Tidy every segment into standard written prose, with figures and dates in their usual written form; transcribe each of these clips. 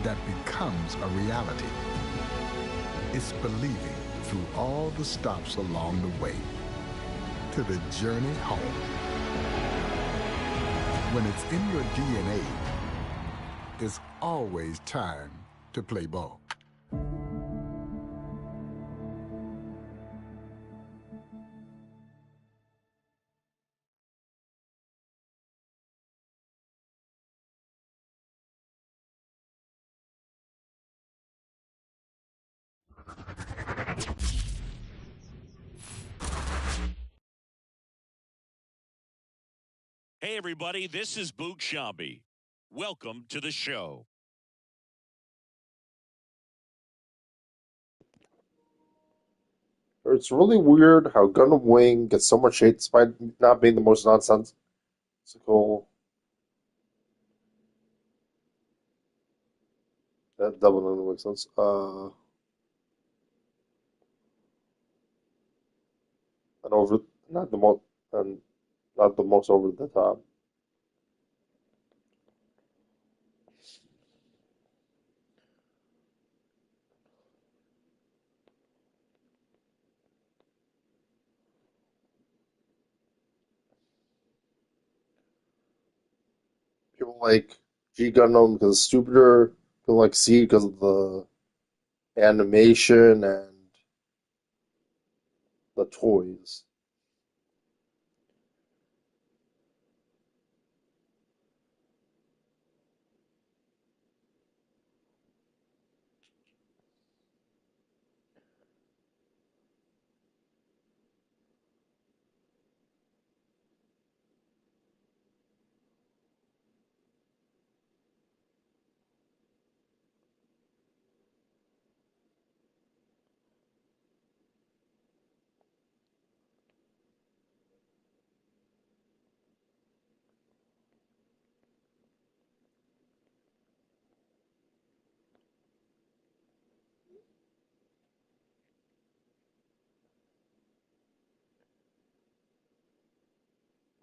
that becomes a reality. It's believing through all the stops along the way to the journey home. When it's in your DNA, it's always time to play ball. Hey, everybody, this is Boog Shambi. Welcome to the show. It's really weird how Gundam Wing gets so much hate despite not being the most nonsensical. That double doesn't make sense. And over, not the most, and not the most over the top. People like G Gundam because it's stupider. People like C because of the animation and the toys.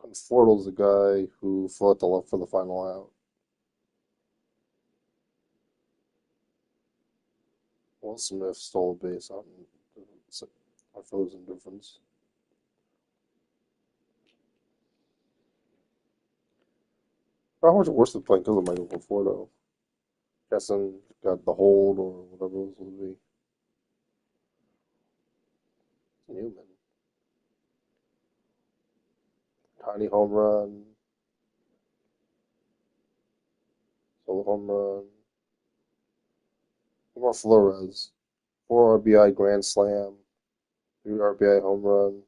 And Fordle's the guy who fought the left for the final out. Will Smith stole a base on Frozen Difference. How much worse than playing because of Michael Conforto? Guessing got the hold or whatever it was going to be. Newman. Tiny home run. Solo home run. Omar Flores. 4 RBI grand slam. 3 RBI home run.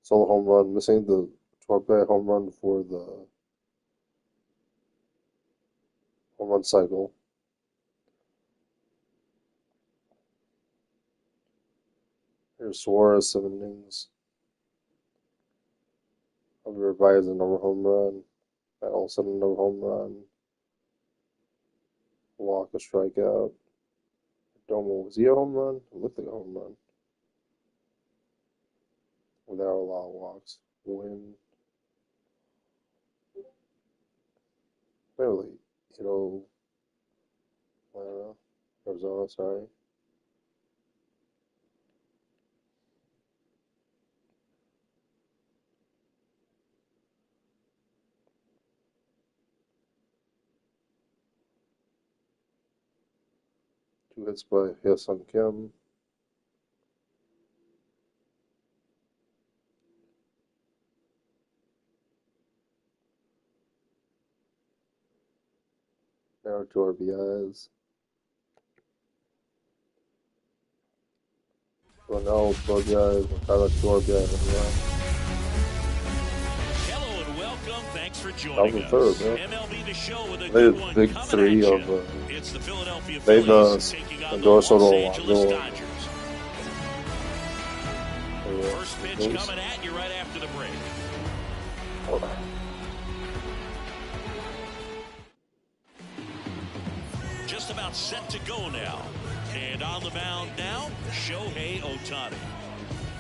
Solo home run. Missing the 2 RBI home run for the home run cycle. Here's Suarez, 7 innings. Javier Baez, another home run. Matt Olson, another home run. Walk, a strikeout. Domo, was he a home run? It looked like a home run. Without a lot of walks. Win. Really, Atlanta, Arizona, sorry. Two hits by Hyesung Kim. Now 2 RBIs. Ronald, 2 RBIs. Mercado, 2 RBIs. Hello and welcome. Thanks for joining That was us. the third, MLB The Show with a They good did one big coming three at of you. It's the Philadelphia Vegas, Phillies taking on the Endorso, Los Angeles Lonzo. Dodgers. First pitch coming at you right after the break. Just about set to go now. And on the mound now, Shohei Ohtani.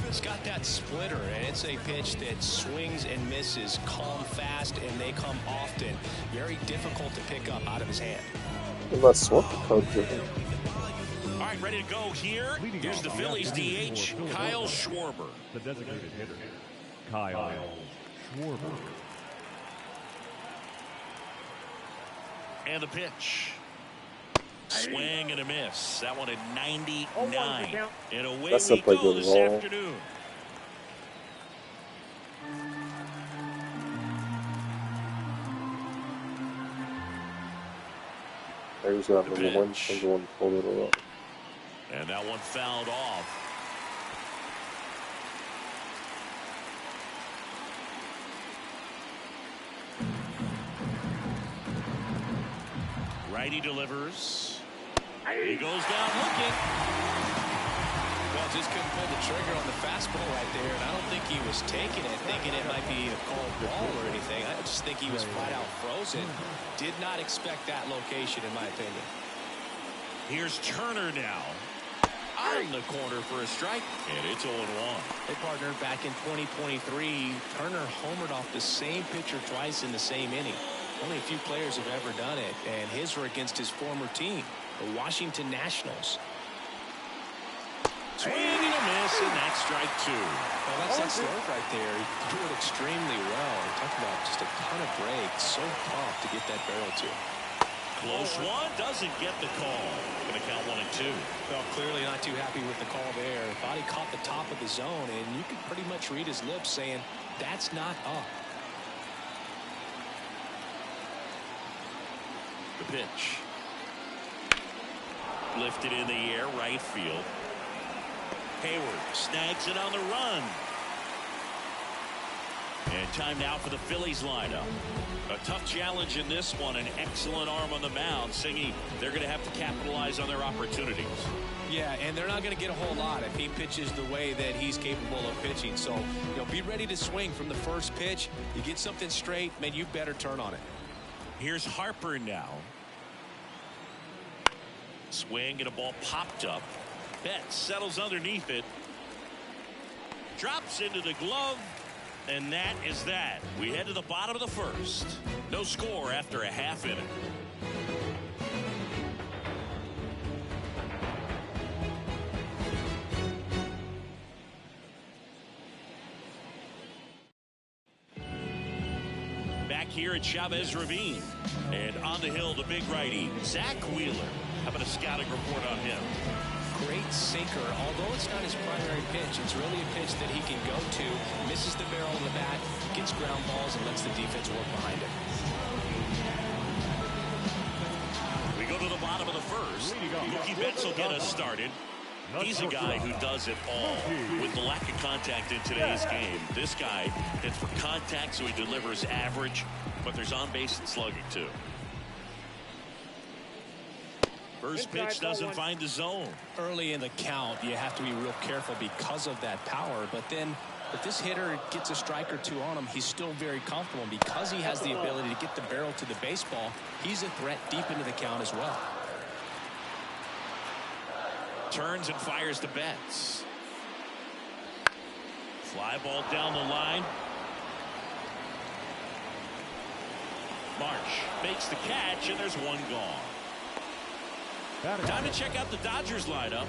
It's got that splitter, and it's a pitch that swings and misses, come fast, and they come often. Very difficult to pick up out of his hand. And that's what the Cubs are. All right, ready to go here. Here's the Phillies DH, Kyle Schwarber. The designated hitter, Kyle Schwarber. And the pitch. Swing and a miss. That one at 99. And away That's we simply go good this roll. afternoon. There's that The number one, pitch. number one full little up. And that one fouled off. Righty delivers. He goes down looking. Well, just couldn't pull the trigger on the fastball right there, and I don't think he was taking it, thinking it might be a called ball or anything. I just think he was flat out frozen. Did not expect that location, in my opinion. Here's Turner now. Out in the corner for a strike, and it's 0-1. Hey, partner, back in 2023, Turner homered off the same pitcher twice in the same inning. Only a few players have ever done it, and his were against his former team, the Washington Nationals. Swing and a miss, and that's strike 2. Well, that's that slope right there. He threw it extremely well. Talk about just a ton of breaks. So tough to get that barrel to. Close one, doesn't get the call. Going to count 1 and 2. Well, clearly not too happy with the call there. Thought he caught the top of the zone, and you could pretty much read his lips saying, that's not up. The pitch. Lifted in the air, right field. Hayward snags it on the run. And time now for the Phillies lineup. A tough challenge in this one. An excellent arm on the mound. Singy, they're going to have to capitalize on their opportunities. Yeah, and they're not going to get a whole lot if he pitches the way that he's capable of pitching. So, be ready to swing from the first pitch. You get something straight, man, you better turn on it. Here's Harper now. Swing and a ball popped up. Betts settles underneath it. Drops into the glove. And that is that. We head to the bottom of the first. No score after a half inning. Back here at Chavez Ravine. And on the hill, the big righty, Zach Wheeler. How about a scouting report on him? Great sinker, although it's not his primary pitch. It's really a pitch that he can go to, misses the barrel of the bat, gets ground balls, and lets the defense work behind it. We go to the bottom of the first. Mookie Betts will get us started. He's a guy who does it all. With the lack of contact in today's game, this guy hits for contact, so he delivers average, but there's on-base and slugging, too. First pitch doesn't find the zone. Early in the count, you have to be real careful because of that power. But then if this hitter gets a strike or two on him, he's still very comfortable. And because he has the ability to get the barrel to the baseball, he's a threat deep into the count as well. Turns and fires to Betts. Fly ball down the line. Marsh makes the catch, and there's one gone. Time to check out the Dodgers lineup.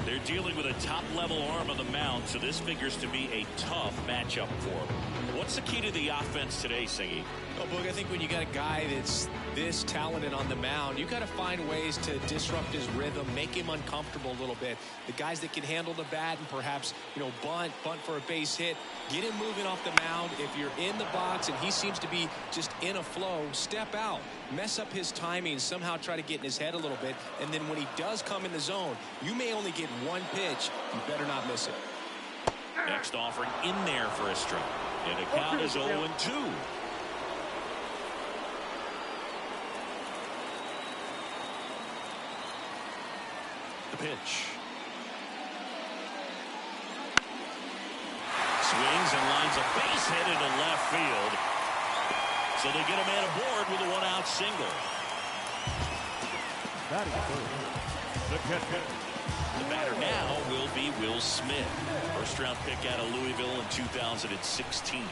They're dealing with a top-level arm on the mound, so this figures to be a tough matchup for them. What's the key to the offense today, Singy? Oh, Boog, I think when you got a guy that's this talented on the mound, you got to find ways to disrupt his rhythm, make him uncomfortable a little bit. The guys that can handle the bat and perhaps, bunt for a base hit, get him moving off the mound. If you're in the box and he seems to be just in a flow, step out, mess up his timing, somehow try to get in his head a little bit. And then when he does come in the zone, you may only get one pitch. You better not miss it. Next offering in there for a strike. And the count is 0-2. The pitch. Swings and lines a base hit into left field. So they get a man aboard with a one-out single. Batting third, the catcher. The batter now will be Will Smith. First-round pick out of Louisville in 2016.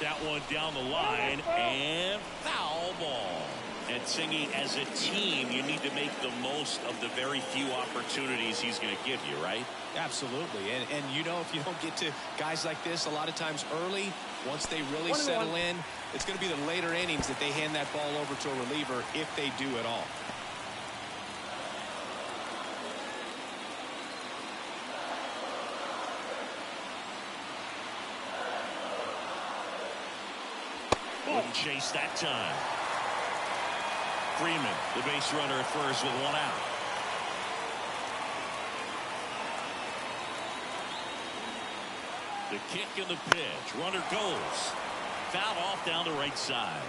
That one down the line, and foul ball. And Singy, as a team, you need to make the most of the very few opportunities he's going to give you, right? Absolutely. And you know, if you don't get to guys like this a lot of times early, once they really settle in, it's going to be the later innings that they hand that ball over to a reliever, if they do at all. Wouldn't chase that time. Freeman, the base runner at first with one out. The kick and the pitch. Runner goes. Fouled off down the right side.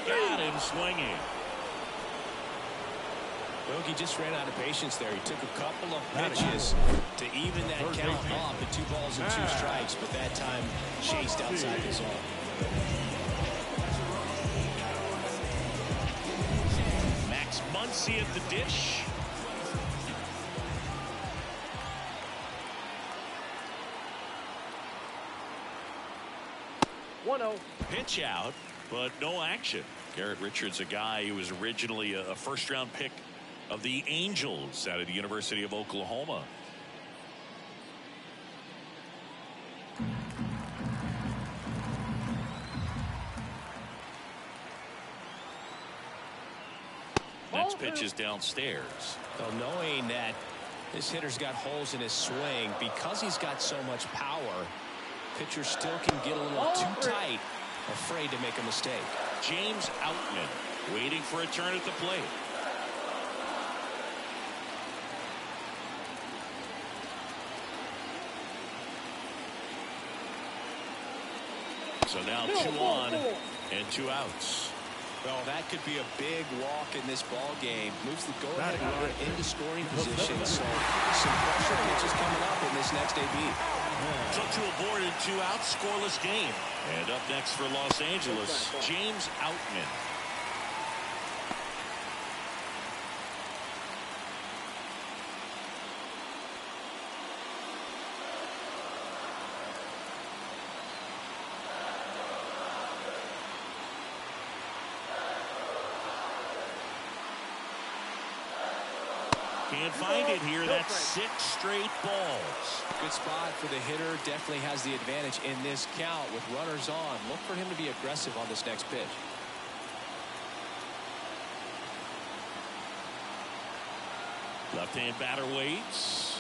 Got him swinging. Well, he just ran out of patience there. He took a couple of pitches to even that count off at 2 balls and 2 strikes, but that time chased outside the zone. Max Muncy at the dish. Pitch out, but no action. Garrett Richards, a guy who was originally a first-round pick of the Angels out of the University of Oklahoma. Next pitch is downstairs. Well, knowing that this hitter's got holes in his swing, because he's got so much power, pitcher still can get a little too tight, afraid to make a mistake. James Outman waiting for a turn at the plate. So now 2 on and 2 outs. Well, that could be a big walk in this ball game. Moves the go-ahead run into scoring position. So some pressure pitches coming up in this next AB. So 2 aboard and 2 out, scoreless game. And up next for Los Angeles, James Outman. Can't find it here. That's 6 straight balls. Good spot for the hitter. Definitely has the advantage in this count with runners on. Look for him to be aggressive on this next pitch. Left-hand batter waits.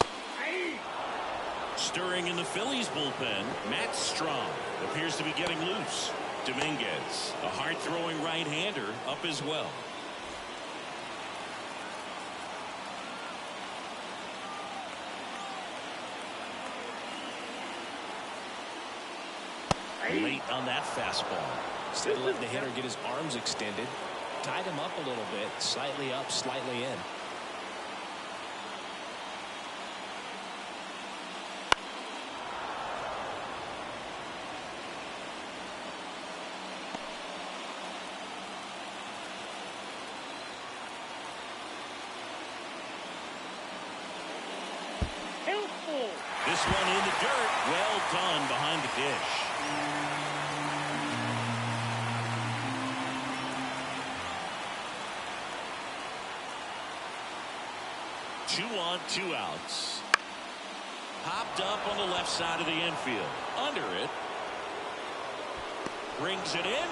Stirring in the Phillies bullpen, Matt Strong appears to be getting loose. Dominguez, a hard-throwing right-hander, up as well. Late on that fastball. Instead of letting the hitter get his arms extended, tied him up a little bit, slightly up, slightly in. This one in the dirt. Well done behind the dish. Two on, 2 outs. Popped up on the left side of the infield. Under it. Brings it in.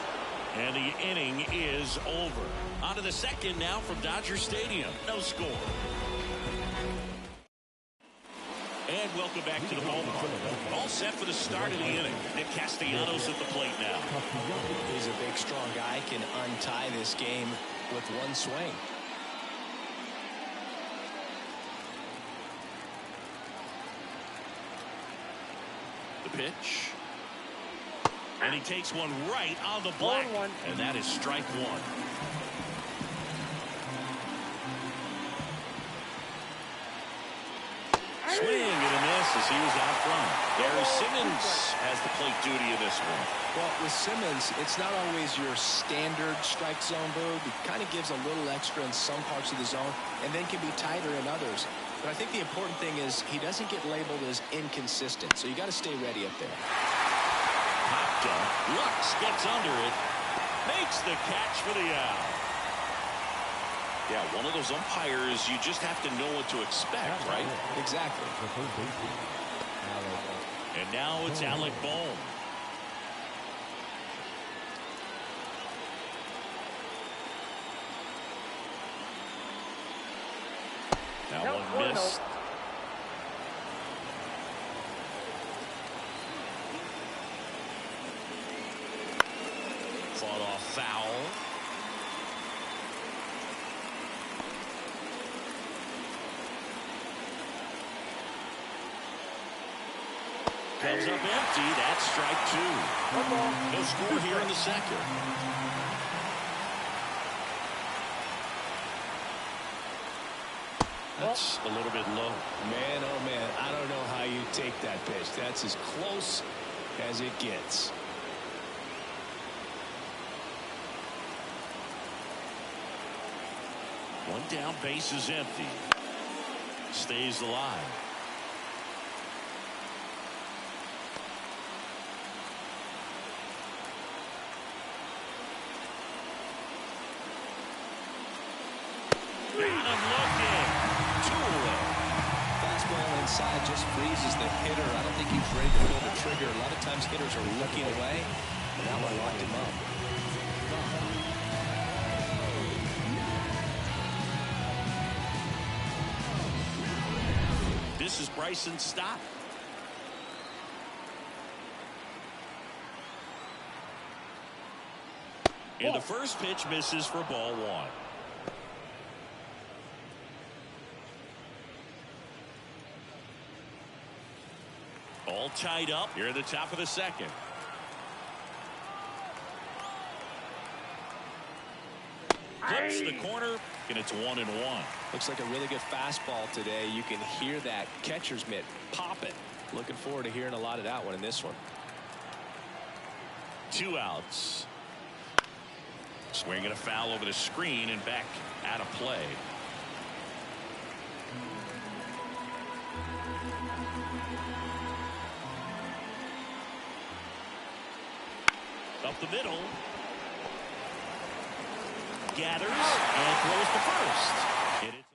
And the inning is over. On to the second now from Dodger Stadium. No score. And welcome back to the ballpark. All set for the start of the inning. Nick Castellanos at the plate now. He's a big, strong guy. Can untie this game with one swing. The pitch. And he takes one right on the black. And that is strike 1. Swing and a miss as he was out front. There's Simmons has the plate duty in this one. Well, with Simmons, it's not always your standard strike zone move. He kind of gives a little extra in some parts of the zone and then can be tighter in others. But I think the important thing is he doesn't get labeled as inconsistent, so you got to stay ready up there. Popped up. Lux gets under it. Makes the catch for the out. Yeah, one of those umpires, you just have to know what to expect, right? Exactly. And now it's Alec Bohm. That one missed. Fought off foul. Comes up empty. That's strike two. No score here in the second. That's a little bit low. Man, oh man, I don't know how you take that pitch. That's as close as it gets. One down, base is empty. Stays alive. Got him looking. Two away. Fastball inside just freezes the hitter. I don't think he's ready to pull the trigger. A lot of times hitters are looking away, and that one locked him up. This is Bryson's stop. And the first pitch misses for ball one. All tied up here at the top of the second. Flips the corner, and it's 1-1. Looks like a really good fastball today. You can hear that catcher's mitt pop it. Looking forward to hearing a lot of that one in this one. 2 outs. Swinging a foul over the screen and back out of play. Up the middle. Gathers and throws to first. And it's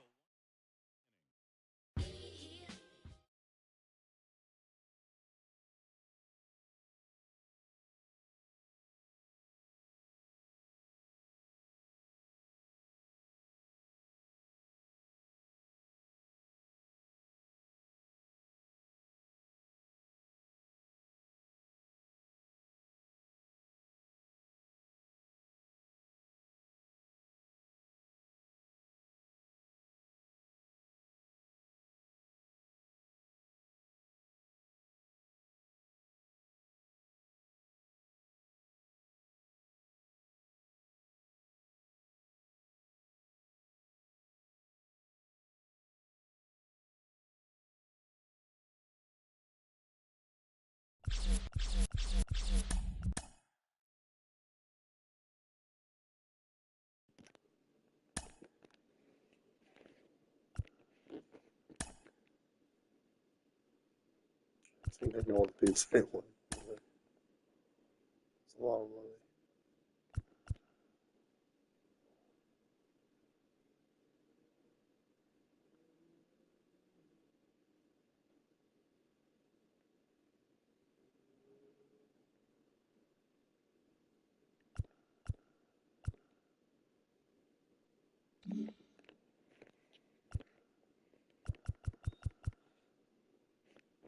I think I know what the pizza one. It's a lot of money.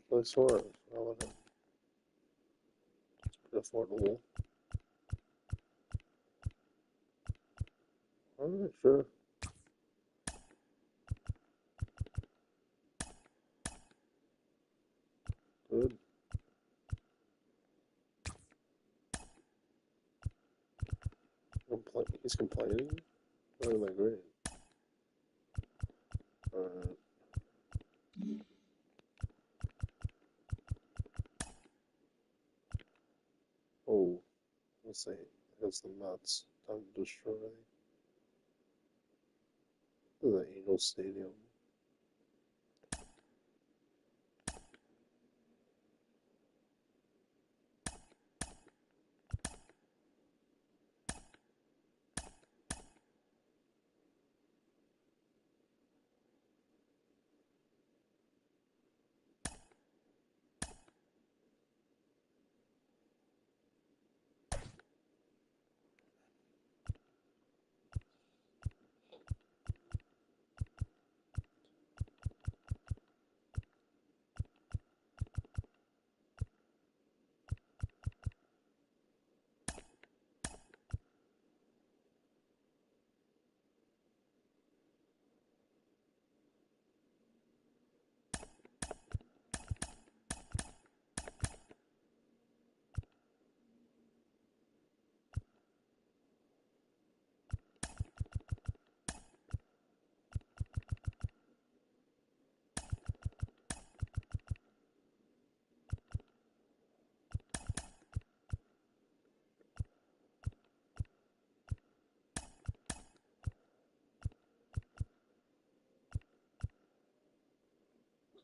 Play Suarez. I would have. It's pretty affordable. Alright, sure. Good. He's complaining? Not even that great. Alright. against the Mets. Time to destroy the Angel Stadium.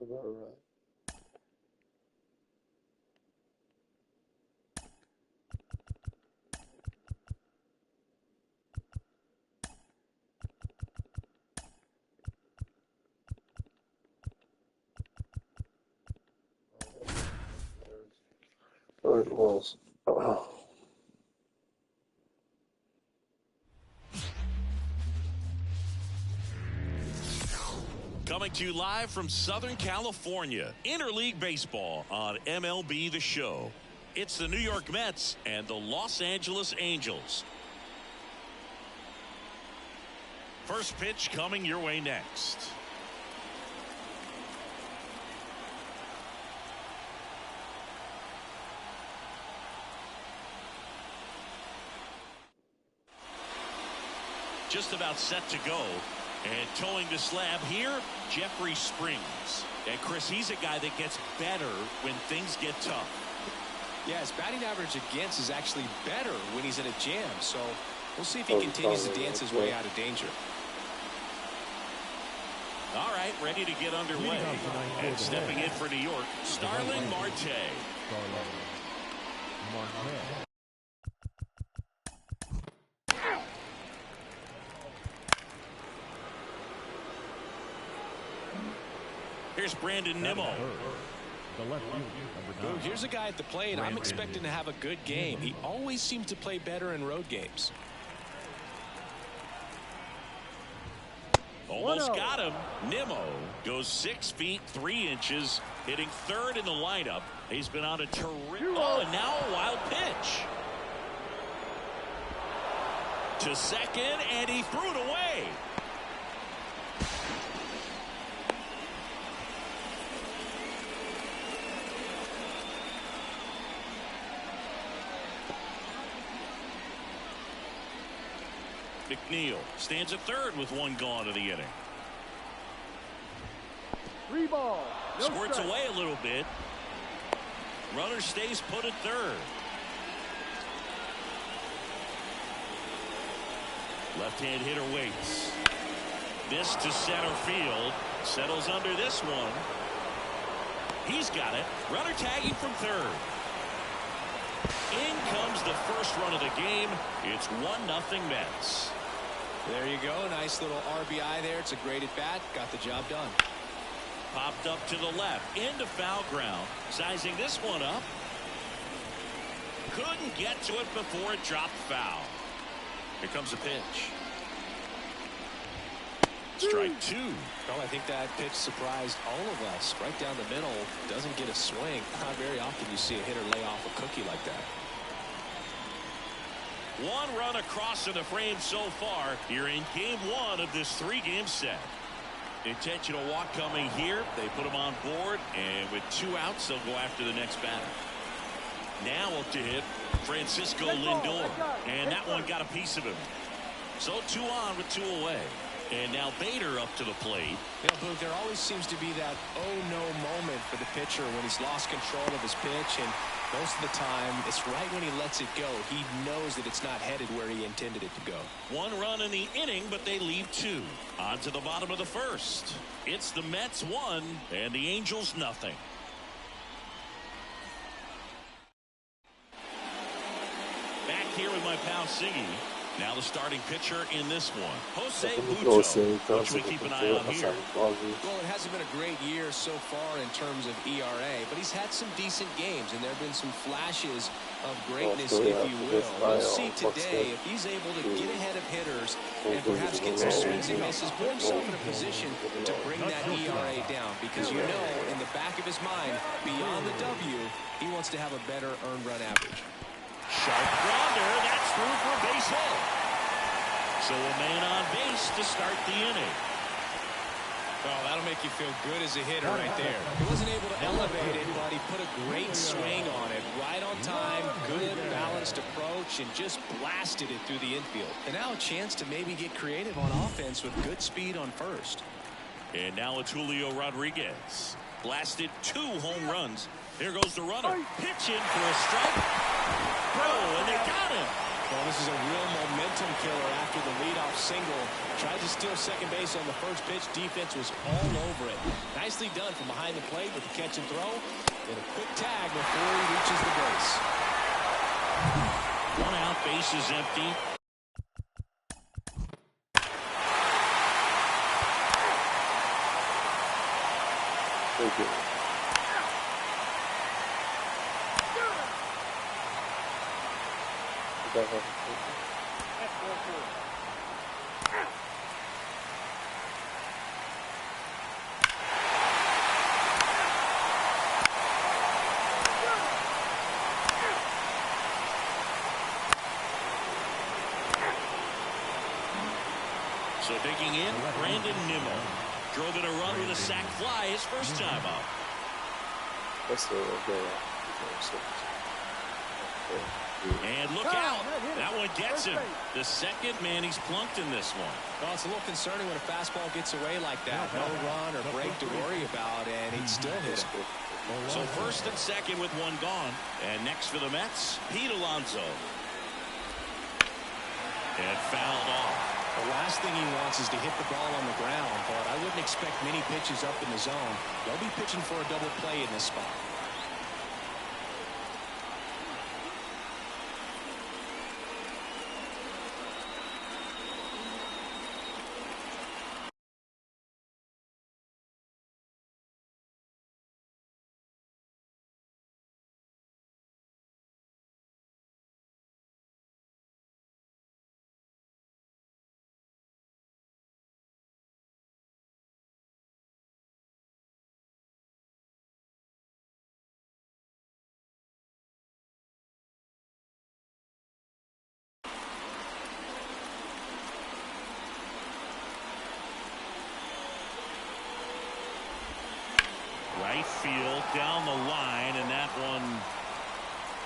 That's about right. Alright, well, Coming to you live from Southern California, Interleague Baseball on MLB The Show. It's the New York Mets and the Los Angeles Angels. First pitch coming your way next. Just about set to go. And towing the slab here, Jeffrey Springs. And Chris, he's a guy that gets better when things get tough. Yeah, his batting average against is actually better when he's in a jam. So we'll see if he continues to dance his way out of danger. All right, ready to get underway. And stepping in for New York, Starling Marte. Here's Brandon Nimmo. Here's a guy at the plate. I'm expecting to have a good game. He always seems to play better in road games. Almost got him. Nimmo goes 6 feet 3 inches, hitting third in the lineup. He's been on a terrific. Oh, and now a wild pitch to second, and he threw it away. McNeil stands at third with one gone of the inning. 3 balls. No Squirts strike. away a little bit. Runner stays put at third. Left-hand hitter waits. This to center field. Settles under this one. He's got it. Runner tagging from third. In comes the first run of the game. It's 1-0 Mets. There you go. Nice little RBI there. It's a great at bat. Got the job done. Popped up to the left. Into foul ground. Sizing this one up. Couldn't get to it before it dropped foul. Here comes a pitch. Strike 2. Well, I think that pitch surprised all of us. Right down the middle. Doesn't get a swing. Not very often you see a hitter lay off a cookie like that. One run across in the frame so far here in game 1 of this 3-game set. Intentional walk coming here. They put him on board, and with 2 outs, they'll go after the next batter. Now up to hit Francisco Lindor, and that one got a piece of him. So 2 on with 2 away. And now Bader up to the plate. You know, Boog, there always seems to be that oh-no moment for the pitcher when he's lost control of his pitch, and most of the time, it's right when he lets it go. He knows that it's not headed where he intended it to go. 1 run in the inning, but they leave 2. On to the bottom of the first. It's the Mets 1 and the Angels nothing. Back here with my pal Siggy. Now the starting pitcher in this one, Jose Buto. What should we keep an eye on here? Well, it hasn't been a great year so far in terms of ERA, but he's had some decent games, and there have been some flashes of greatness, if you will. We'll see today if he's able to get ahead of hitters and perhaps get some swings and misses, put himself in a position to bring that ERA down, because you know in the back of his mind, beyond the W, he wants to have a better earned run average. Sharp grounder, that's through for a base hit. So a man on base to start the inning. Oh, that'll make you feel good as a hitter right there. He wasn't able to elevate it, but he put a great swing on it. Right on time, good balanced approach, and just blasted it through the infield. And now a chance to maybe get creative on offense with good speed on first. And now it's Julio Rodriguez. Blasted 2 home runs. Here goes the runner. Pitch in for a strike. Throw, and they got him. Well, this is a real momentum killer after the leadoff single. Tried to steal second base on the first pitch. Defense was all over it. Nicely done from behind the plate with the catch and throw. And a quick tag before he reaches the base. 1 out, base is empty. Thank you. So digging in, Brandon Nimmo. Drove in a run with a sac fly his first time up. That's the And look out. That one gets him. The second man he's plunked in this one. Well, it's a little concerning when a fastball gets away like that. No run or break to worry about, and he'd still hit him. So first and second with 1 gone. And next for the Mets, Pete Alonso. And fouled off. The last thing he wants is to hit the ball on the ground, but I wouldn't expect many pitches up in the zone. They'll be pitching for a double play in this spot. Right field, down the line, and that one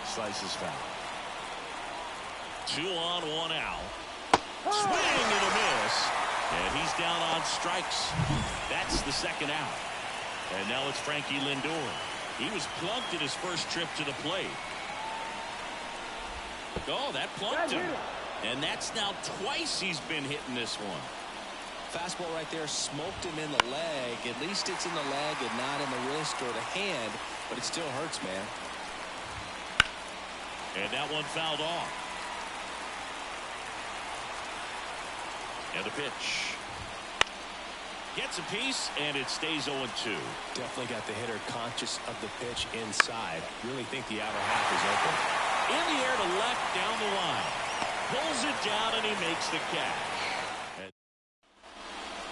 slices foul. 2 on, 1 out. Swing and a miss. And he's down on strikes. That's the second out. And now it's Frankie Lindor. He was plunked at his first trip to the plate. Oh, that plunked him. And that's now twice he's been hitting this one. Fastball right there smoked him in the leg. At least it's in the leg and not in the wrist or the hand, but it still hurts, man. And that one fouled off. And the pitch. Gets a piece, and it stays 0-2. Definitely got the hitter conscious of the pitch inside. Really think the outer half is open. In the air to left, down the line. Pulls it down, and he makes the catch.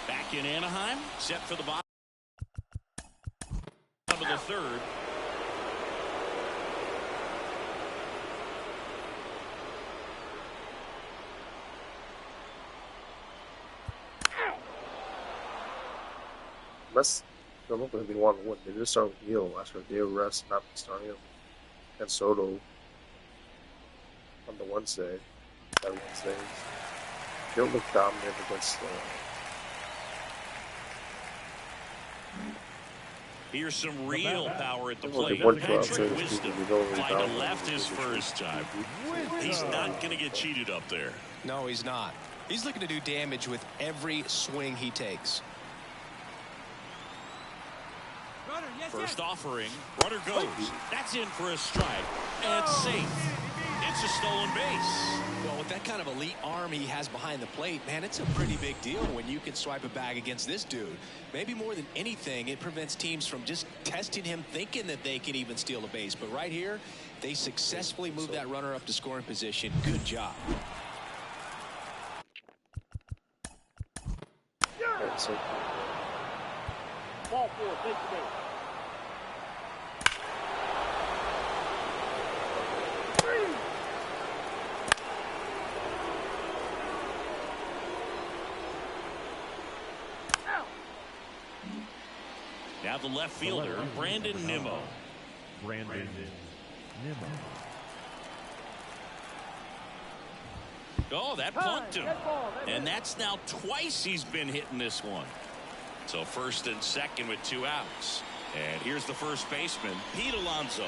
Back in Anaheim, set for the bottom of the third. Unless they're looking to be 1-1, they just start with Neal after a day of rest, not starting him. And Soto on the Wednesday. That Wednesday. They don't look dominant against Here's some real power at the Well, plate. they worked well Patrick outside. Wisdom They don't really flying to down left on his the first time. He's not going to get cheated up there. No, he's not. He's looking to do damage with every swing he takes. First offering, runner goes. That's in for a strike, and safe. It's a stolen base. Well, with that kind of elite arm he has behind the plate, man, it's a pretty big deal when you can swipe a bag against this dude. Maybe more than anything, it prevents teams from just testing him, thinking that they can even steal a base. But right here, they successfully moved that runner up to scoring position. Good job. Ball 4, take the base. Now the left fielder, Brandon Nimmo. Oh, that punked him. And that's now twice he's been hitting this one. So first and second with 2 outs. And here's the first baseman, Pete Alonso.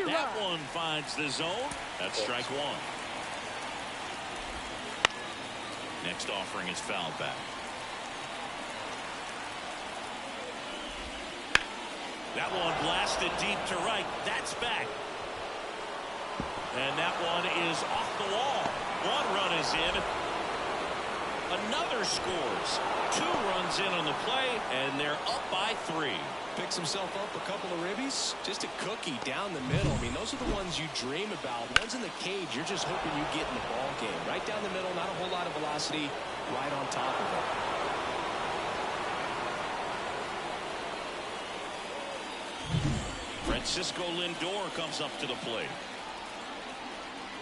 That one finds the zone. That's strike 1. Next offering is fouled back. That one blasted deep to right. That's back. And that one is off the wall. 1 run is in. Another scores. 2 runs in on the play, and they're up by 3. Picks himself up a couple of ribbies. Just a cookie down the middle. I mean, those are the ones you dream about. Ones in the cage, you're just hoping you get in the ball game. Right down the middle, not a whole lot of velocity. Right on top of it. Francisco Lindor comes up to the plate.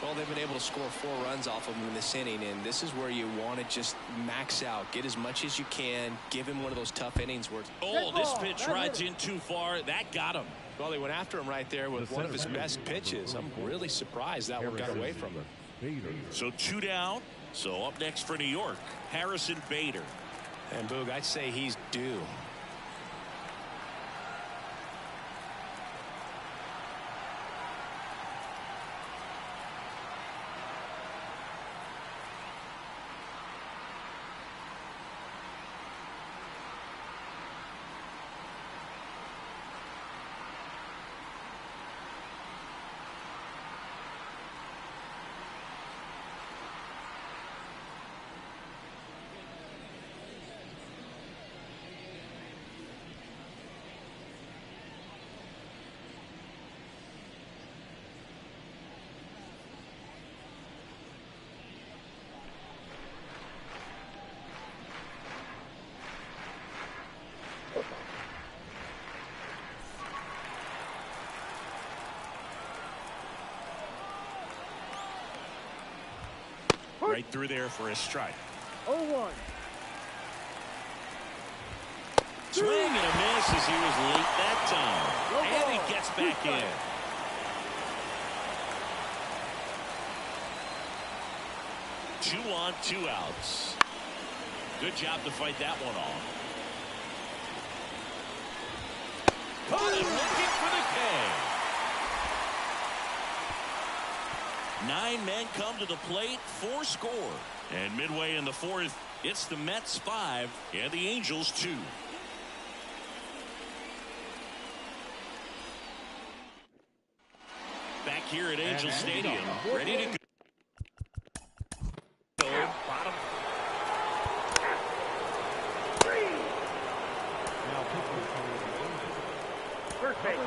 Well, they've been able to score 4 runs off of him in this inning, and this is where you want to just max out. Get as much as you can. Give him one of those tough innings where... Oh, this pitch rides in too far. That got him. Well, they went after him right there with one of his best pitches. I'm really surprised that one got away from him. So 2 down. So up next for New York, Harrison Bader. And Boog, I'd say he's due. Right through there for a strike. 0-1. Swing and a miss as he was late that time. And he gets back in. Two on, 2 outs. Good job to fight that one off. Caught him looking for the K. 9 men come to the plate, 4 score. And midway in the 4th, it's the Mets 5 and the Angels 2. Back here at Angel Stadium, ready to go. Bottom. First base.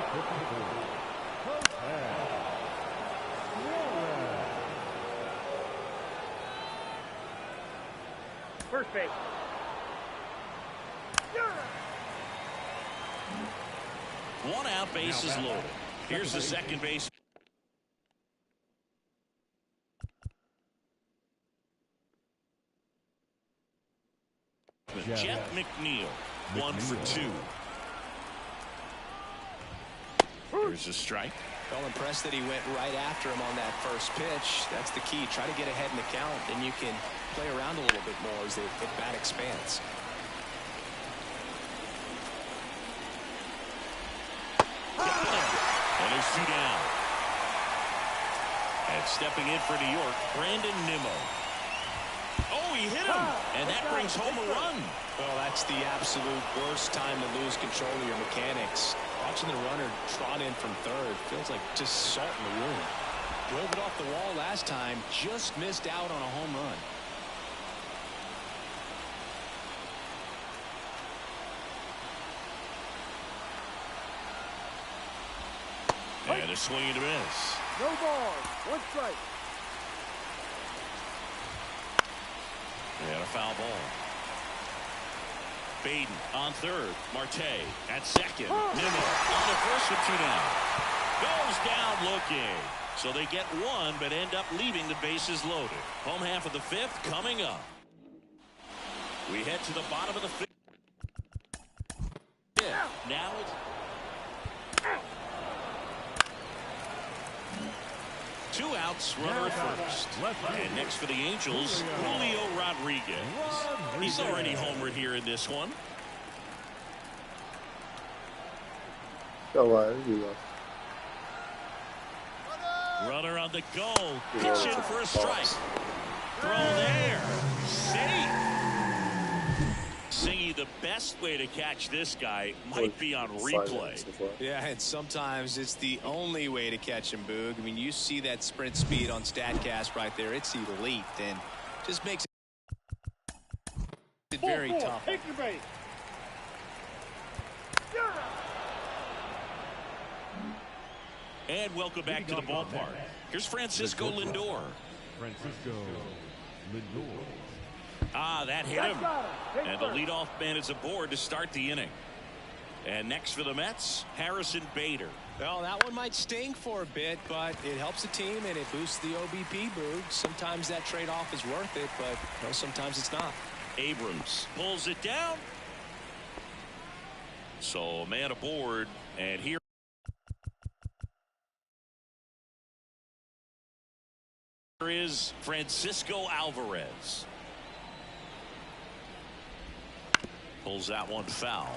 First base. 1 out, bases loaded. Here's the second base. Jeff McNeil, 1 for 2. Here's a strike. Well, impressed that he went right after him on that first pitch. That's the key. Try to get ahead in the count, and you can play around a little bit more as the bat expands. There's 2 down. And stepping in for New York, Brandon Nimmo. Oh, he hit him, and that brings home a run. Well, that's the absolute worst time to lose control of your mechanics. Watching the runner trot in from third feels like just salt in the wound. Drove it off the wall last time, just missed out on a home run. And a swing and a miss. No ball. 1 strike. And a foul ball. Baden on third. Marte at second. Nimmo on the first with 2 down. Goes down looking. So they get 1, but end up leaving the bases loaded. Home half of the 5th coming up. We head to the bottom of the 5th. Now it's 2 outs, runner at first. And next for the Angels, Julio Rodriguez. He's already homered here in this one. Runner on the go. Pitch in for a strike. Throw there. Safe. Singy, the best way to catch this guy might be on replay. Yeah, and sometimes it's the only way to him, Boog. I mean, you see that sprint speed on StatCast right there. It's elite, and just makes it very tough. Take your base. And welcome back to the ballpark. Here's Francisco Lindor. Ah, that hit him. And the leadoff man is aboard to start the inning. And next for the Mets, Harrison Bader. Well, that one might sting for a bit, but it helps the team and it boosts the OBP, Boog. Sometimes that trade-off is worth it, but sometimes it's not. Abrams pulls it down. So, man aboard, and here is Francisco Alvarez. Pulls that one foul.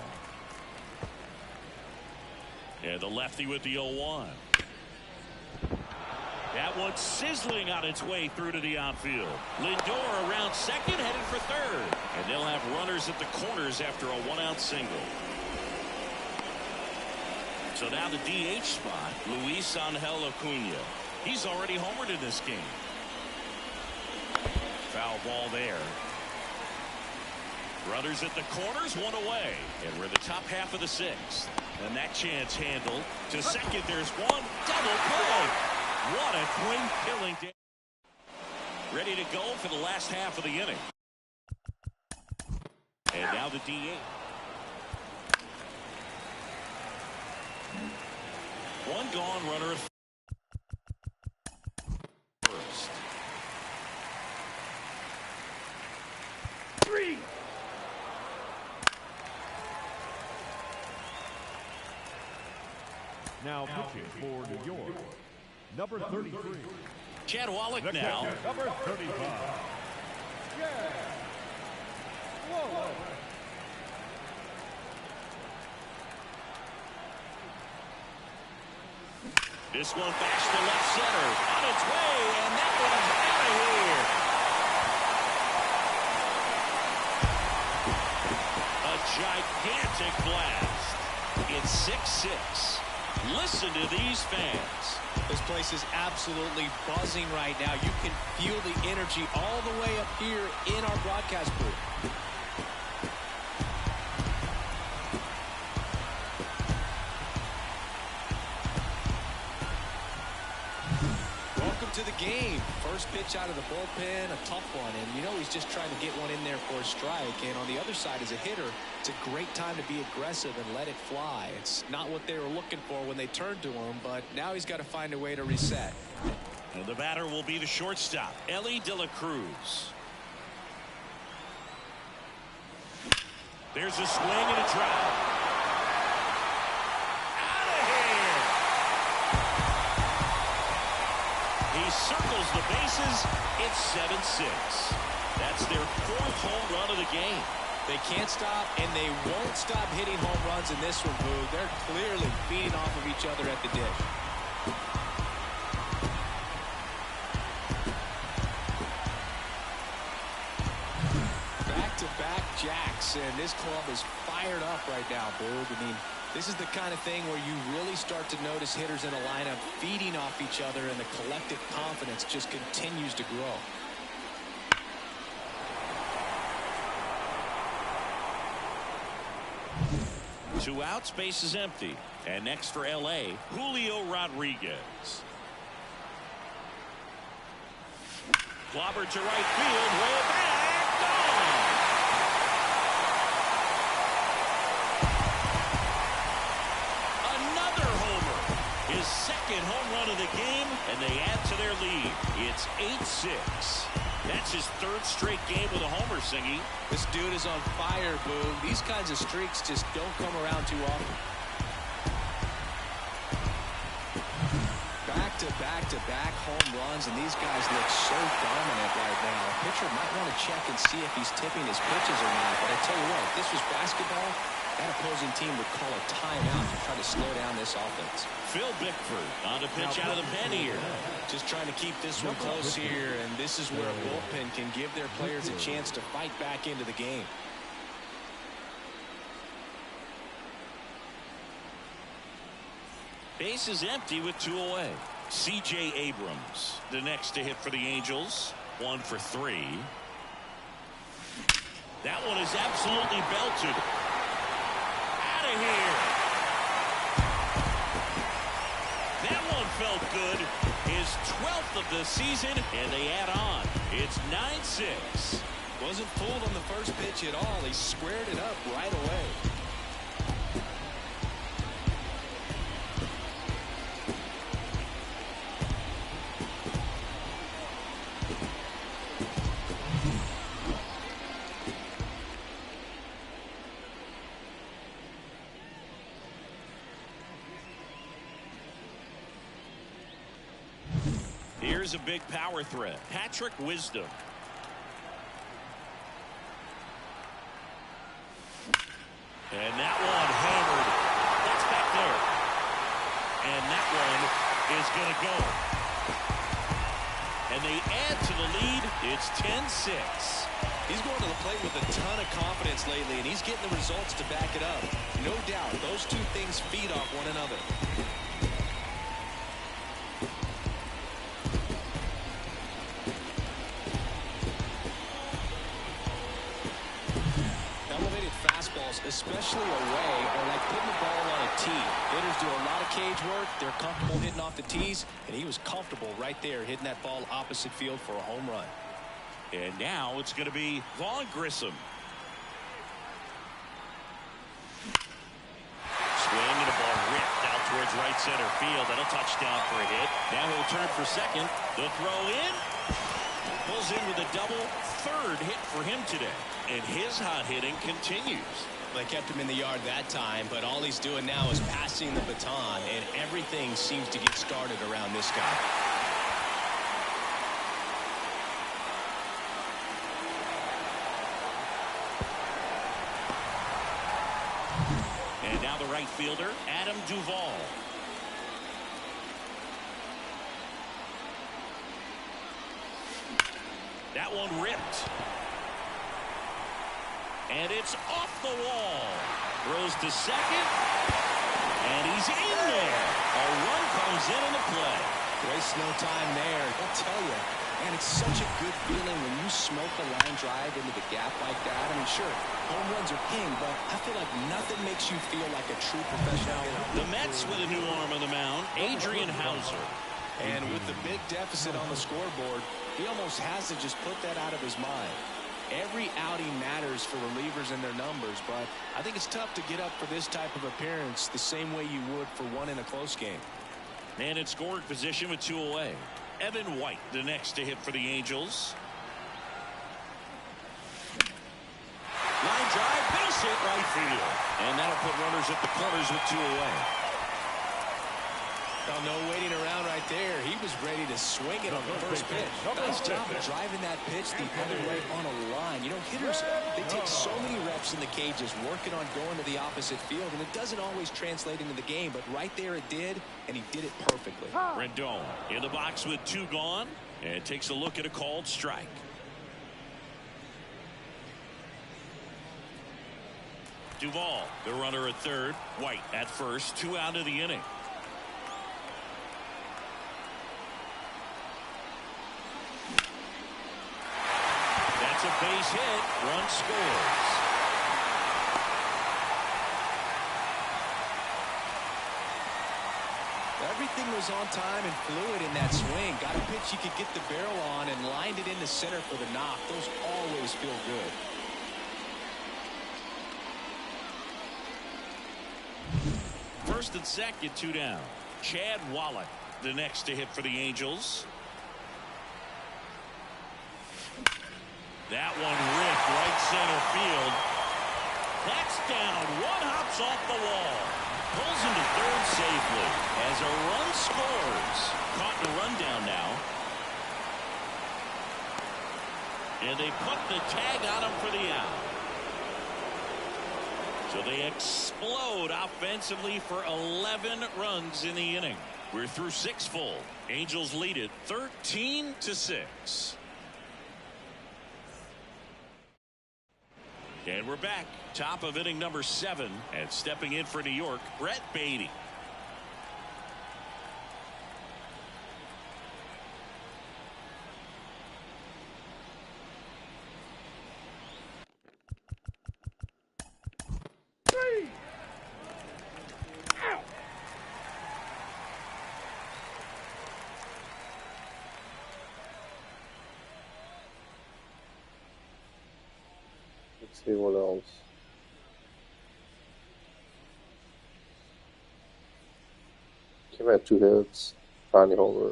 And the lefty with the 0-1. That one's sizzling on its way through to the outfield. Lindor around second, headed for third. And they'll have runners at the corners after a 1-out single. So now the DH spot, Luis Angel Acuna. He's already homered in this game. Foul ball there. Runners at the corners, 1 away. And we're in the top half of the 6th. And that chance handled. To second, there's 1. Double play. What a clean-killing day. Ready to go for the last half of the inning. And now the DH. 1 gone, runner at first. 3. Now pitching for New York, number 33. Chad Wallach now. Number 35. Yeah. Whoa. This one bashed to left center. On its way, and that one's out of here. A gigantic blast. It's 6-6. Listen to these fans. This place is absolutely buzzing right now. You can feel the energy all the way up here in our broadcast booth. Welcome to the game. First pitch out of the bullpen, a tough one. And he's just trying to get one in there for a strike. And on the other side, as a hitter, it's a great time to be aggressive and let it fly. It's not what they were looking for when they turned to him, but now he's got to find a way to reset. And the batter will be the shortstop, Ellie De La Cruz. There's a swing and a drive. Out of here. He circles the bases. It's 7-6. That's their 4th home run of the game. They can't stop, and they won't stop hitting home runs in this one, Boo. They're clearly feeding off of each other at the dish. Back-to-back jacks, and this club is fired up right now, Boog. I mean, this is the kind of thing where you really start to notice hitters in a lineup feeding off each other, and the collective confidence just continues to grow. Two outs, base is empty. And next for L.A., Julio Rodriguez. Clobbered to right field, way back, gone! Another homer. His second home run of the game, and they add to their lead. It's 8-6. That's his third straight game with a homer, Singy. This dude is on fire, Boog. These kinds of streaks just don't come around too often. Back-to-back home runs, and these guys look so dominant right now. A pitcher might want to check and see if he's tipping his pitches or not. But I tell you what, if this was basketball, that opposing team would call a timeout to try to slow down this offense. Phil Bickford on the pitch out of the pen here. Just trying to keep this one close here, and this is where a bullpen can give their players a chance to fight back into the game. Base is empty with 2 away. C.J. Abrams, the next to hit for the Angels. 1 for 3. That one is absolutely belted. Out of here. That one felt good. His 12th of the season, and they add on. It's 9-6. Wasn't fooled on the first pitch at all. He squared it up right away. Here's a big power threat. Patrick Wisdom. And that one hammered. That's back there. And that one is going to go. And they add to the lead. It's 10-6. He's going to the plate with a ton of confidence lately, and he's getting the results to back it up. No doubt, those two things feed off one another. Especially away, are like putting the ball on a tee. Hitters do a lot of cage work. They're comfortable hitting off the tees, and he was comfortable right there hitting that ball opposite field for a home run. And now it's going to be Vaughn Grissom. Swing and a ball ripped out towards right center field. That'll touch down for a hit. Now he'll turn for second. The throw in. Pulls in with a double. Third hit for him today. And his hot hitting continues. They kept him in the yard that time, but all he's doing now is passing the baton, and everything seems to get started around this guy. And now the right fielder, Adam Duvall. That one ripped. And it's off the wall. Throws to second. And he's in there. A run comes in on the play. Waste no time there. I'll tell you. And it's such a good feeling when you smoke a line drive into the gap like that. I mean, sure, home runs are king, but I feel like nothing makes you feel like a true professional. The Mets with a new arm on the mound, Adrian Hauser. And with the big deficit on the scoreboard, he almost has to just put that out of his mind. Every outing matters for relievers and their numbers, but I think it's tough to get up for this type of appearance the same way you would for one in a close game. And in scoring position with 2 away. Evan White, the next to hit for the Angels. Line drive, base hit right field. And that'll put runners at the corners with 2 away. Well, no waiting around right there. He was ready to swing it on the first pitch. Nice job of driving that pitch the other way on a line. You know, hitters, they take so many reps in the cages working on going to the opposite field, and it doesn't always translate into the game, but right there it did, and he did it perfectly. Rendon in the box with 2 gone, and takes a look at a called strike. Duvall, the runner at third. White at first. 2 out of the inning. That's a base hit. Run scores. Everything was on time and fluid in that swing. Got a pitch you could get the barrel on and lined it into center for the knock. Those always feel good. First and second, 2 down. Chad Wallach, the next to hit for the Angels. That one ripped right center field. That's down. One hops off the wall. Pulls into third safely as a run scores. Caught in a rundown now. And they put the tag on him for the out. So they explode offensively for 11 runs in the inning. We're through 6 full. Angels lead it 13-6. And we're back. Top of inning number 7. And stepping in for New York, Brett Beatty. Let's see what else. Came at 2 hits. Tiny homer.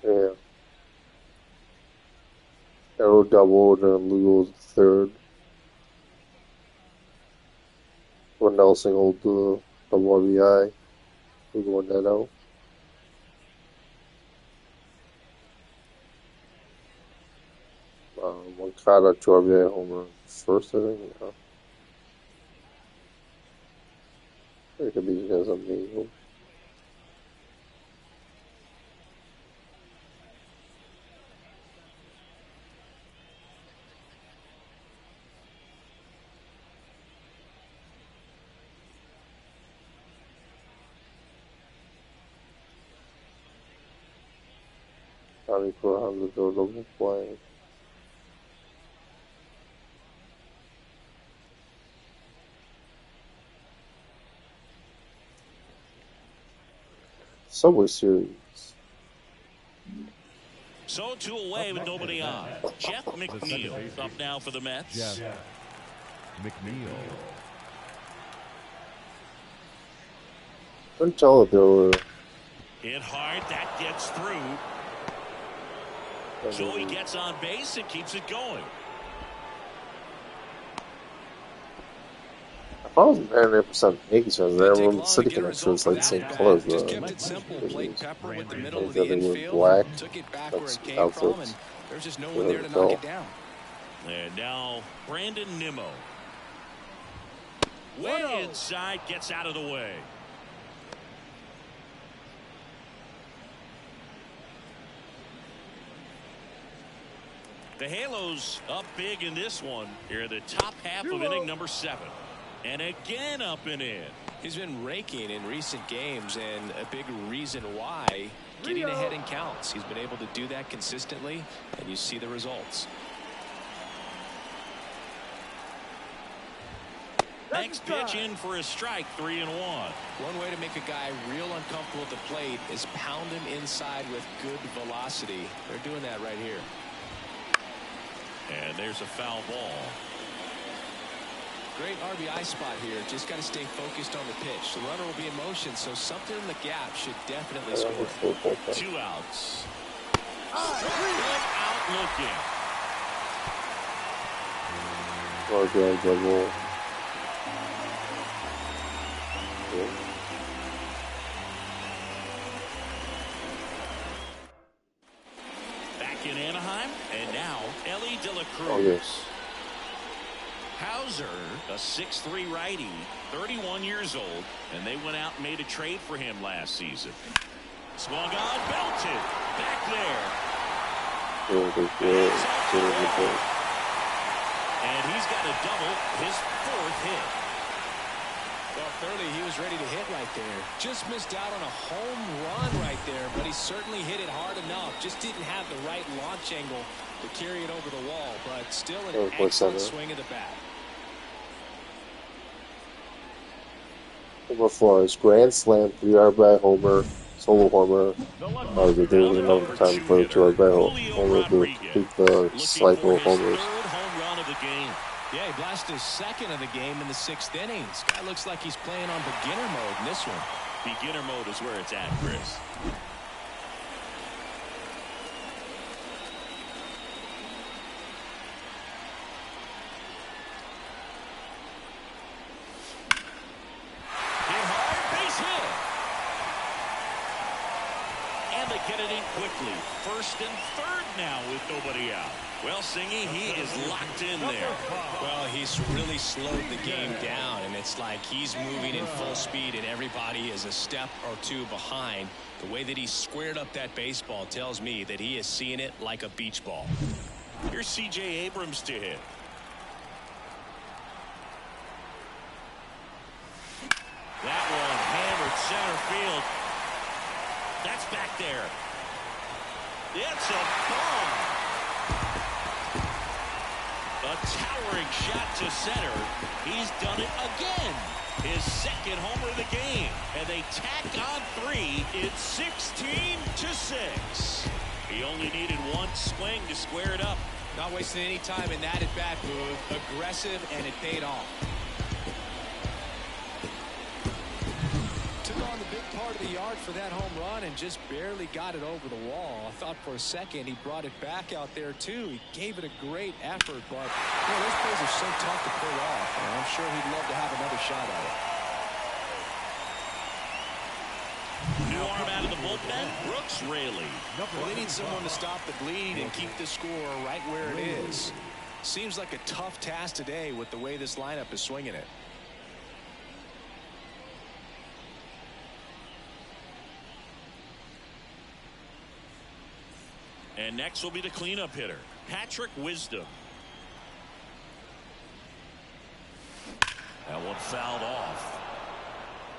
Yeah. Arrow doubled and Lugo was third. When Nelson hold the double RBI. Lugo and Neto. Moncada 2 RBI homer first inning. Yeah. It could be because I'm being Johnny Cohan the double play. Subway Series. So 2 away with nobody on. Jeff McNeil up now for the Mets. Jeff McNeil. Couldn't tell if they were. Hit hard. That gets through. So he gets on base and keeps it going. I thought it was 99% Yankees fans. Everyone city connections was like the same colors. Just kept it simple. Played Pepper with the middle of the They were infield. black. Took it back where That's it came from, outfits. and there's just no one there to knock it down. And now Brandon Nimmo. Way inside, gets out of the way. The Halos up big in this one. Here, the top half of inning number 7. And again up and in. He's been raking in recent games, and a big reason why, getting ahead in counts. He's been able to do that consistently, and you see the results. Next pitch in for a strike, 3-1. One way to make a guy real uncomfortable at the plate is pound him inside with good velocity. They're doing that right here. And there's a foul ball. Great RBI spot here. Just got to stay focused on the pitch. The runner will be in motion, so something in the gap should definitely score. 2 outs. Good out looking. RBI double. Back in Anaheim, and now Ellie De La Cruz. Oh, yes. Hauser, a 6'3" righty, 31 years old, and they went out and made a trade for him last season. Swung on, belted, back there. And he's got a double, his 4th hit. Well, clearly he was ready to hit right there. Just missed out on a home run right there, but he certainly hit it hard enough. Just didn't have the right launch angle to carry it over the wall, but still an excellent swing of the bat. Flores, grand slam, 3 RBI homer, solo homer. They're doing another time for a 2 RBI homer to complete the cycle of homers. Home run of the game. Yeah, he blasted his 2nd of the game in the 6th inning. This guy looks like he's playing on beginner mode in this one. Beginner mode is where it's at, Chris. Get it in quickly. 1st and 3rd now with nobody out. Well, Singy, he is locked in there. Well, he's really slowed the game down, and it's like he's moving in full speed, and everybody is a step or 2 behind. The way that he squared up that baseball tells me that he is seeing it like a beach ball. Here's C.J. Abrams to hit. That one hammered center field. That's back there. It's a bomb. A towering shot to center. He's done it again. His 2nd homer of the game. And they tack on 3. It's 16-6. He only needed 1 swing to square it up. Not wasting any time in that at-bat move. Aggressive, and it paid off. Took on the big part of the yard for that home run and just barely got it over the wall. I thought for a second he brought it back out there too. He gave it a great effort, but those plays are so tough to pull off. And I'm sure he'd love to have another shot at it. New arm out of the bullpen, Brooks Raley. Well, they need someone to stop the bleed and keep the score right where it is. Seems like a tough task today with the way this lineup is swinging it. And next will be the cleanup hitter, Patrick Wisdom. That one fouled off.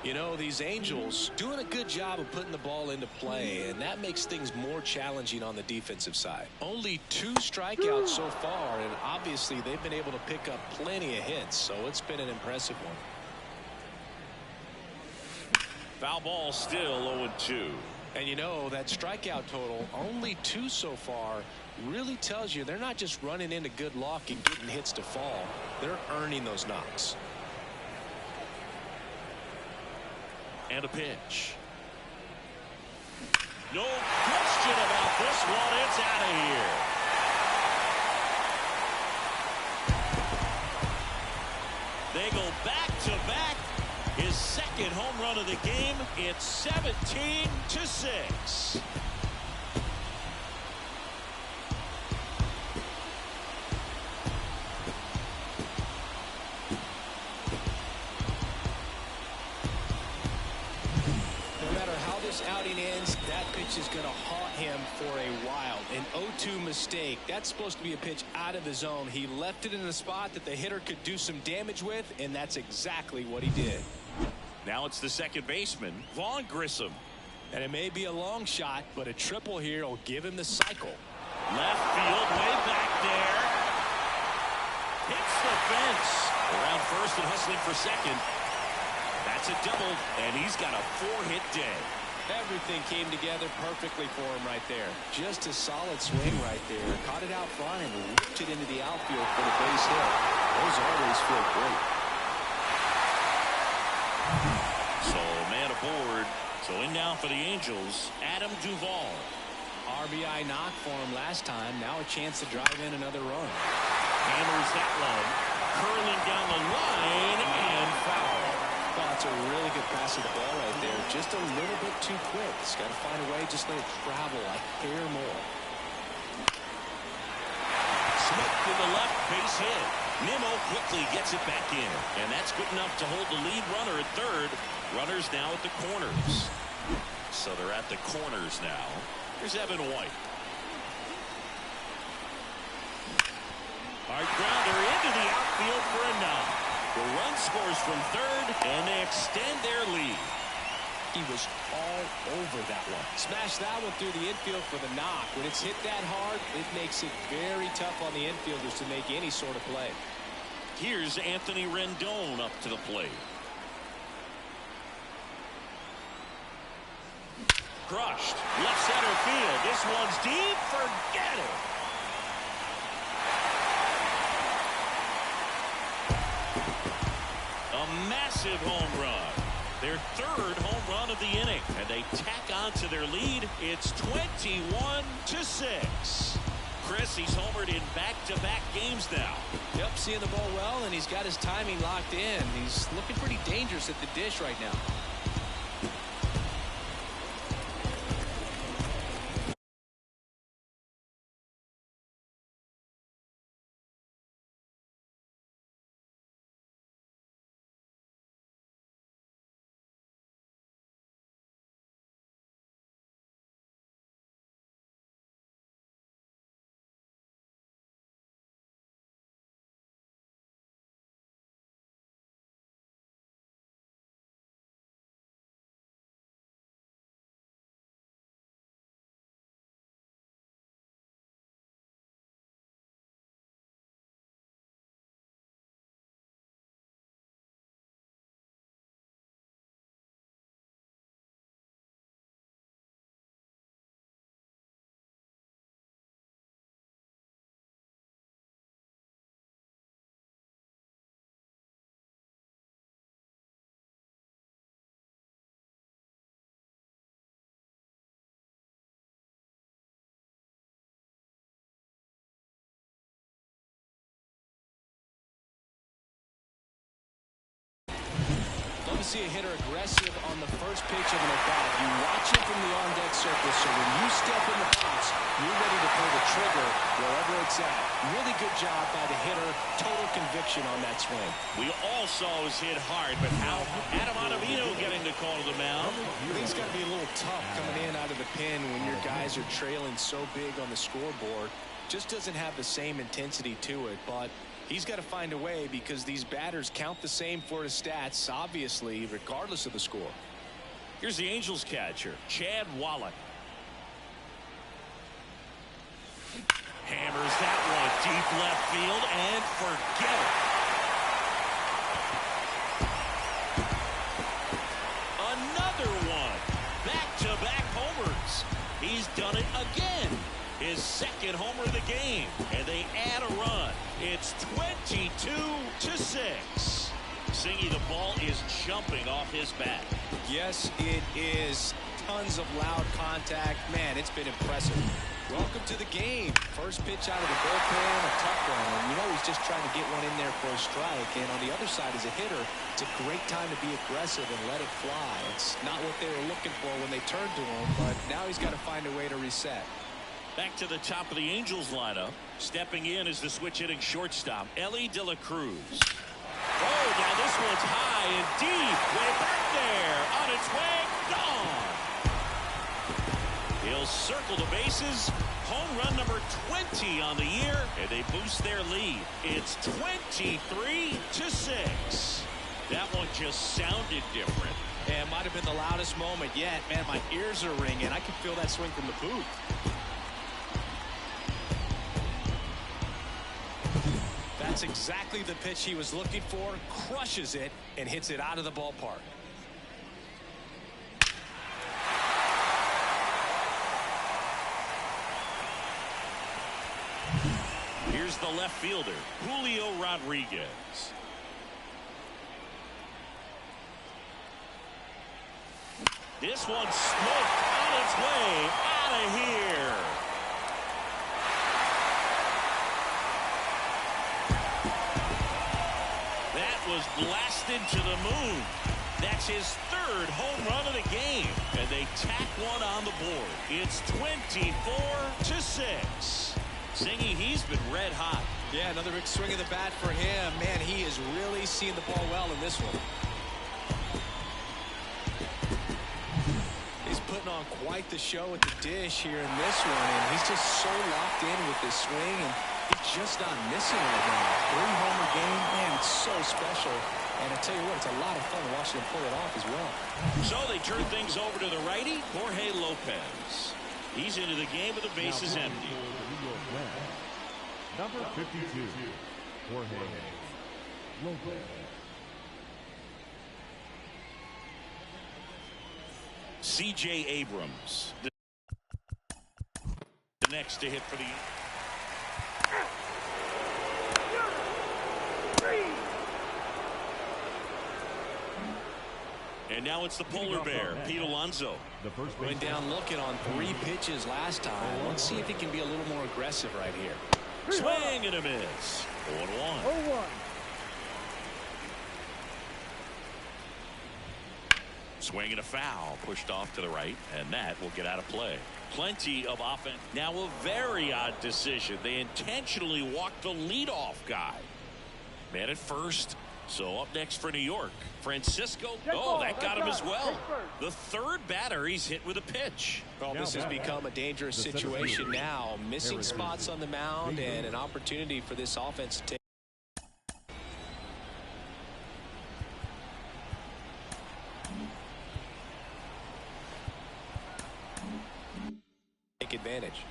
You know, these Angels doing a good job of putting the ball into play, and that makes things more challenging on the defensive side. Only 2 strikeouts so far, and obviously they've been able to pick up plenty of hits, so it's been an impressive one. Foul ball, still 0-2. And you know, that strikeout total, only 2 so far, really tells you they're not just running into good luck and getting hits to fall. They're earning those knocks. And a pitch. No question about this one. It's out of here. They go back to back. His 2nd home run of the game. It's 17-6. No matter how this outing ends, that pitch is going to haunt him for a while. An 0-2 mistake. That's supposed to be a pitch out of the zone. He left it in a spot that the hitter could do some damage with, and that's exactly what he did. Now it's the 2nd baseman, Vaughn Grissom. And it may be a long shot, but a triple here will give him the cycle. Left field, way back there. Hits the fence. Around first and hustling for second. That's a double, and he's got a 4-hit day. Everything came together perfectly for him right there. Just a solid swing right there. Caught it out front and whipped it into the outfield for the base hit. Those always feel great. So man aboard. So in now for the Angels, Adam Duvall. RBI knock for him last time. Now a chance to drive in another run. Hammers that one. Curling down the line and foul. Oh, it's a really good pass of the ball right there. Just a little bit too quick. It's got to find a way. Just let it travel a hair more. Smoked to the left, base hit. Nimmo quickly gets it back in. And that's good enough to hold the lead runner at third. Runners now at the corners. So they're at the corners now. Here's Evan White. All right, grounder into the outfield for a knock. The run scores from third, and they extend their lead. He was all over that one. Smashed that one through the infield for the knock. When it's hit that hard, it makes it very tough on the infielders to make any sort of play. Here's Anthony Rendon up to the plate. Crushed. Left center field. This one's deep. Forget it. A massive home run. Their third home run of the inning. And they tack on to their lead. It's 21-6. Chris, he's homered in back-to-back games now. Yep, seeing the ball well, and he's got his timing locked in. He's looking pretty dangerous at the dish right now. See a hitter aggressive on the first pitch of an at-bat. You watch it from the on-deck circle, so when you step in the box, you're ready to pull the trigger wherever it's at. Really good job by the hitter. Total conviction on that swing. We all saw it was hit hard, but how Adam Ottavino getting the call to the mound. I think it's got to be a little tough coming in out of the pen when your guys are trailing so big on the scoreboard. Just doesn't have the same intensity to it, but he's got to find a way because these batters count the same for his stats, obviously, regardless of the score. Here's the Angels catcher, Chad Wallach. Hammers that one deep left field and forget it. Another one. Back-to-back homers. He's done it again. His second homer of the game, and they add a run. It's 22-6. Singy, the ball is jumping off his bat. Yes, it is. Tons of loud contact. Man, it's been impressive. Welcome to the game. First pitch out of the bullpen, a tough one. And you know he's just trying to get one in there for a strike. And on the other side, as a hitter, it's a great time to be aggressive and let it fly. It's not what they were looking for when they turned to him, but now he's got to find a way to reset. Back to the top of the Angels lineup. Stepping in is the switch hitting shortstop, Ellie De La Cruz. Oh, now this one's high and deep. Way back there. On its way. Gone. He'll circle the bases. Home run number 20 on the year. And they boost their lead. It's 23-6. That one just sounded different. Yeah, it might have been the loudest moment yet. Man, my ears are ringing. I can feel that swing from the booth. That's exactly the pitch he was looking for. Crushes it and hits it out of the ballpark. Here's the left fielder, Julio Rodriguez. This one smoked on its way out of here. That was blasted to the moon. That's his third home run of the game. And they tack one on the board. It's 24-6. Zingy, he's been red hot. Yeah, another big swing of the bat for him. Man, he is really seeing the ball well in this one. He's putting on quite the show at the dish here in this one, and he's just so locked in with this swing, and he's just not missing right now. 3-homer game, man, it's so special. And I tell you what, it's a lot of fun watching him pull it off as well. So they turn things over to the righty, Jorge Lopez. He's into the game with the bases empty. Number 52, Jorge Lopez. C.J. Abrams, the next to hit for the... And now it's the polar bear, Pete Alonso. Went down looking on 3 pitches last time. Let's see if he can be a little more aggressive right here. Swing and a miss. 0-1. 0-1. Swing and a foul, pushed off to the right, and that will get out of play. Plenty of offense. Now a very odd decision. They intentionally walked the leadoff guy. Man at first. So up next for New York, Francisco. Oh, that got him as well. The third batter he's hit with a pitch. Well, this has become a dangerous situation now. Missing spots on the mound and an opportunity for this offense to take advantage.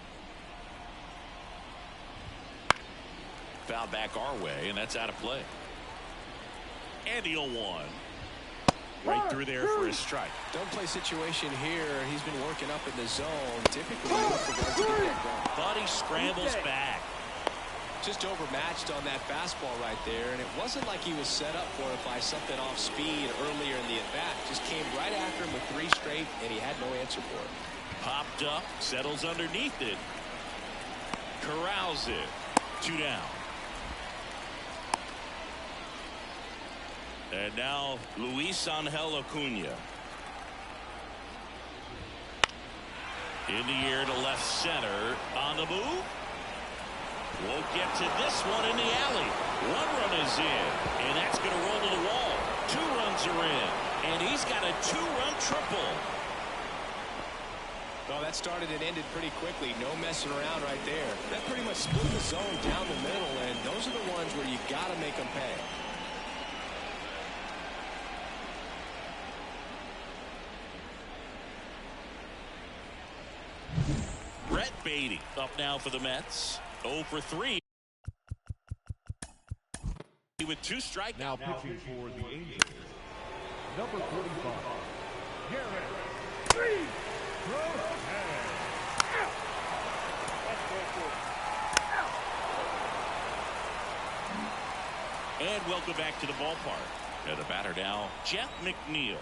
Foul back our way, and that's out of play. And the 0-1. Right through there for his strike. Don't play situation here. He's been working up in the zone. Typically, look for guys to get that going. But he scrambles back. Just overmatched on that fastball right there, and it wasn't like he was set up for it by something off speed earlier in the at-bat. Just came right after him with 3 straight, and he had no answer for it. Popped up, settles underneath it. Corrals it. 2 down. And now Luis Angel Acuna. In the air to left center. On the move. Won't get to this one in the alley. 1 run is in. And that's going to roll to the wall. 2 runs are in. And he's got a 2-run triple. Well, that started and ended pretty quickly. No messing around right there. That pretty much split the zone down the middle. And those are the ones where you got to make them pay. Brett Beatty up now for the Mets. 0 for 3. With 2 strikes. Now pitching for the Angels, number 45, Garrett And welcome back to the ballpark. And the batter now, Jeff McNeil.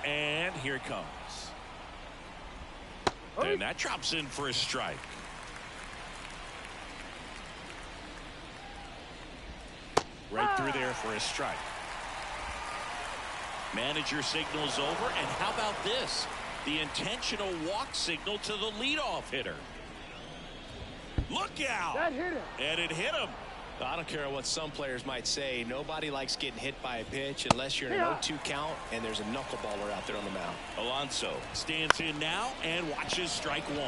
And here it comes. And that drops in for a strike. Right through there for a strike. Manager signals over, and how about this? The intentional walk signal to the leadoff hitter. Look out! That hit him. And it hit him. I don't care what some players might say. Nobody likes getting hit by a pitch unless you're in an 0-2 count and there's a knuckleballer out there on the mound. Alonso stands in now and watches strike 1.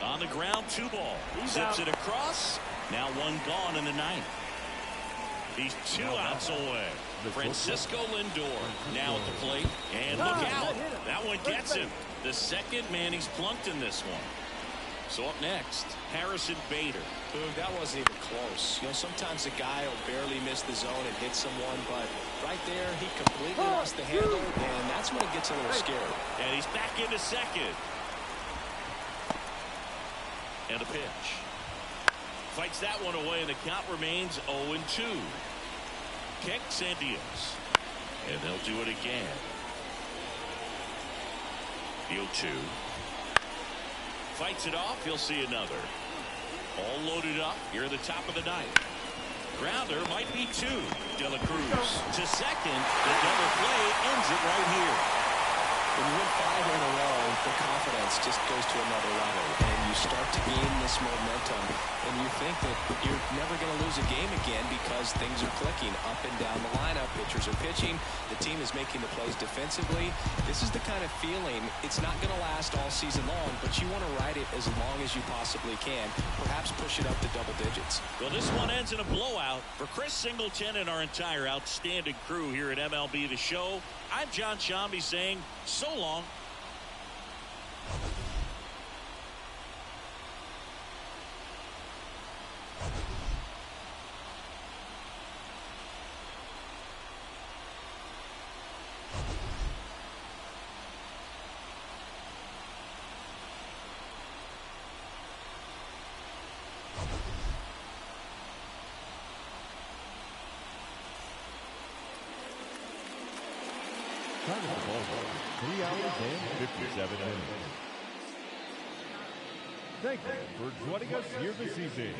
On the ground, 2 ball. Zips it across. Now 1 gone in the 9th. He's 2 outs away. Francisco Lindor now at the plate. And look out. That one gets him. The second man he's plunked in this one. So up next, Harrison Bader. That wasn't even close. You know, sometimes a guy will barely miss the zone and hit someone, but right there, he completely lost the handle, and that's when it gets a little scary. And he's back into second. And a pitch. Fights that one away, and the count remains 0-2. Kicks and deals. And they'll do it again. The 0-2. Fights it off. He'll see another. All loaded up here at the top of the ninth. Grounder might be two. De La Cruz to second. The double play ends it right here. When you win 5 in a row, the confidence just goes to another level, and you start to gain this momentum, and you think that you're never going to lose a game again because things are clicking up and down the lineup. Pitchers are pitching. The team is making the plays defensively. This is the kind of feeling, it's not going to last all season long, but you want to ride it as long as you possibly can. Perhaps push it up to double digits. Well, this one ends in a blowout. For Chris Singleton and our entire outstanding crew here at MLB The Show, I'm John Shambi saying so long. Time of the ball game, 3 hours and 57 minutes. Thank you for joining us here this evening.